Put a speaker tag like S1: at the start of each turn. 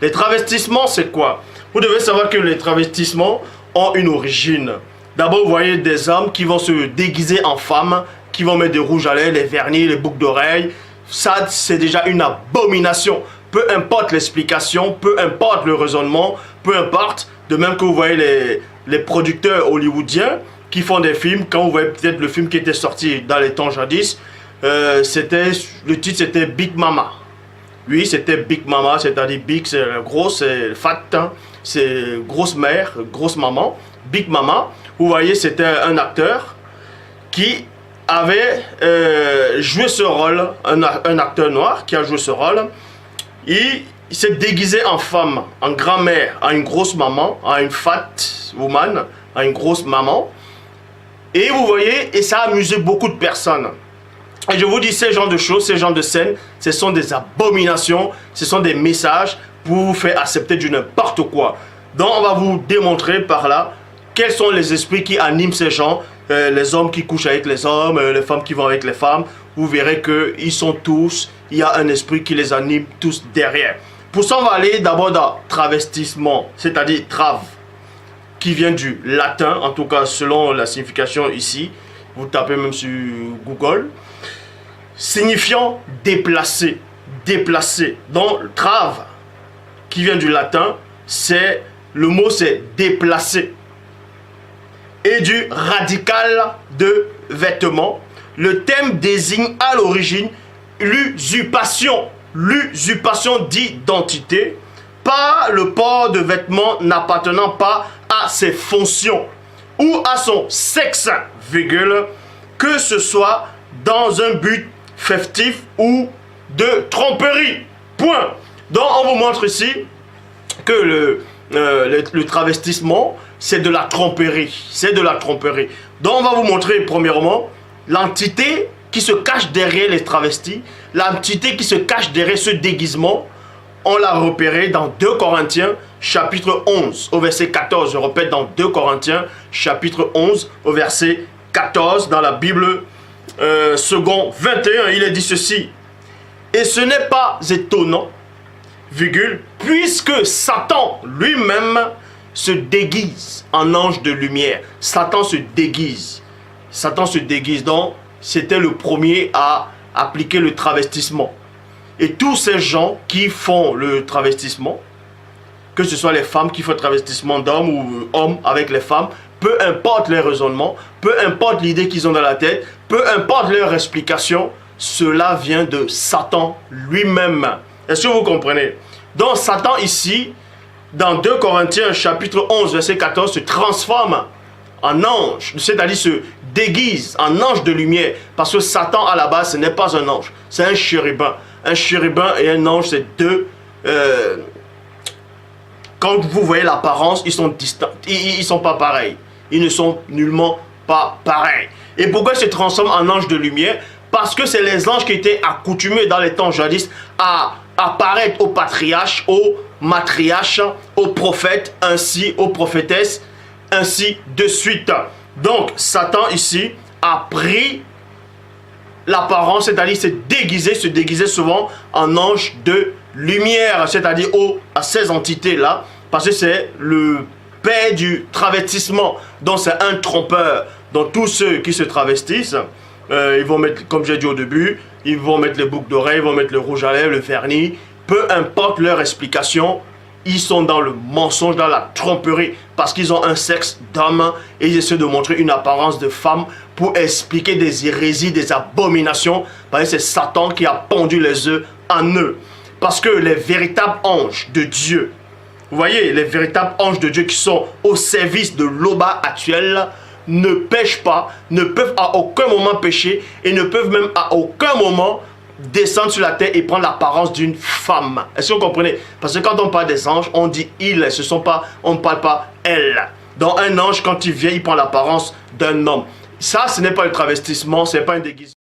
S1: Les travestissements, c'est quoi? Vous devez savoir que les travestissements ont une origine. D'abord, vous voyez des hommes qui vont se déguiser en femmes, qui vont mettre des rouges à lèvres, les vernis, les boucles d'oreilles. Ça, c'est déjà une abomination. Peu importe l'explication, peu importe le raisonnement, peu importe. De même que vous voyez les producteurs hollywoodiens qui font des films, quand vous voyez peut-être le film qui était sorti dans les temps jadis, le titre c'était Big Mama. Oui, c'était Big Mama, c'est-à-dire Big, c'est grosse, c'est fat, hein, c'est grosse mère, grosse maman. Big Mama, vous voyez, c'était un acteur qui avait joué ce rôle, un acteur noir qui a joué ce rôle. Il s'est déguisé en femme, en grand-mère, en une grosse maman, en une fat woman, en une grosse maman. Et vous voyez, et ça a amusé beaucoup de personnes. Et je vous dis, ces genres de choses, ces genres de scènes, ce sont des abominations, ce sont des messages pour vous faire accepter du n'importe quoi. Donc on va vous démontrer par là quels sont les esprits qui animent ces gens, les hommes qui couchent avec les hommes, les femmes qui vont avec les femmes. Vous verrez qu'ils sont tous, il y a un esprit qui les anime tous derrière. Pour ça, on va aller d'abord dans travestissement, c'est-à-dire trave, qui vient du latin, en tout cas selon la signification ici. Vous tapez même sur Google. Signifiant déplacer, déplacer. Donc, trave, qui vient du latin, c'est le mot c'est déplacer. Et du radical de vêtements. Le thème désigne à l'origine l'usurpation d'identité par le port de vêtements n'appartenant pas à ses fonctions ou à son sexe, virgule, que ce soit dans un but festif ou de tromperie. Point. Donc on vous montre ici que le travestissement, c'est de la tromperie. C'est de la tromperie. Donc on va vous montrer premièrement l'entité qui se cache derrière les travestis, l'entité qui se cache derrière ce déguisement. On l'a repéré dans 2 Corinthiens chapitre 11 au verset 14. Je répète, dans 2 Corinthiens chapitre 11 au verset 14 dans la Bible second 21, il est dit ceci. Et ce n'est pas étonnant, virgule, puisque Satan lui-même se déguise en ange de lumière. Satan se déguise. Satan se déguise. Donc, c'était le premier à appliquer le travestissement. Et tous ces gens qui font le travestissement, que ce soit les femmes qui font le travestissement d'hommes ou hommes avec les femmes, peu importe les raisonnements, peu importe l'idée qu'ils ont dans la tête, peu importe leur explication, cela vient de Satan lui-même. Est-ce que vous comprenez? Donc Satan ici, dans 2 Corinthiens chapitre 11 verset 14, se transforme en ange, c'est-à-dire se déguise en ange de lumière, parce que Satan à la base ce n'est pas un ange, c'est un chérubin. Un chérubin et un ange, c'est deux... quand vous voyez l'apparence, ils sont distincts, ils ne sont pas pareils. Ils ne sont nullement pas pareils. Et pourquoi ils se transforment en ange de lumière? Parce que c'est les anges qui étaient accoutumés dans les temps jadis à apparaître aux patriarches, aux matriarches, aux prophètes, ainsi aux prophétesses, ainsi de suite. Donc, Satan ici a pris l'apparence, c'est-à-dire se déguisait souvent en ange de lumière, c'est-à-dire à ces entités-là, parce que c'est le père du travestissement, donc c'est un trompeur. Donc tous ceux qui se travestissent, ils vont mettre, comme j'ai dit au début, ils vont mettre les boucles d'oreilles, ils vont mettre le rouge à lèvres, le vernis, peu importe leur explication, ils sont dans le mensonge, dans la tromperie, parce qu'ils ont un sexe d'homme et ils essaient de montrer une apparence de femme pour expliquer des hérésies, des abominations, parce que c'est Satan qui a pondu les œufs en eux. Parce que les véritables anges de Dieu, vous voyez, les véritables anges de Dieu qui sont au service de l'Oba actuel, ne pêchent pas, ne peuvent à aucun moment pécher et ne peuvent même à aucun moment descendre sur la terre et prendre l'apparence d'une femme. Est-ce que vous comprenez? Parce que quand on parle des anges, on dit ils, on ne parle pas elles. Donc un ange, quand il vient, il prend l'apparence d'un homme. Ça, ce n'est pas le travestissement, ce n'est pas un déguisement.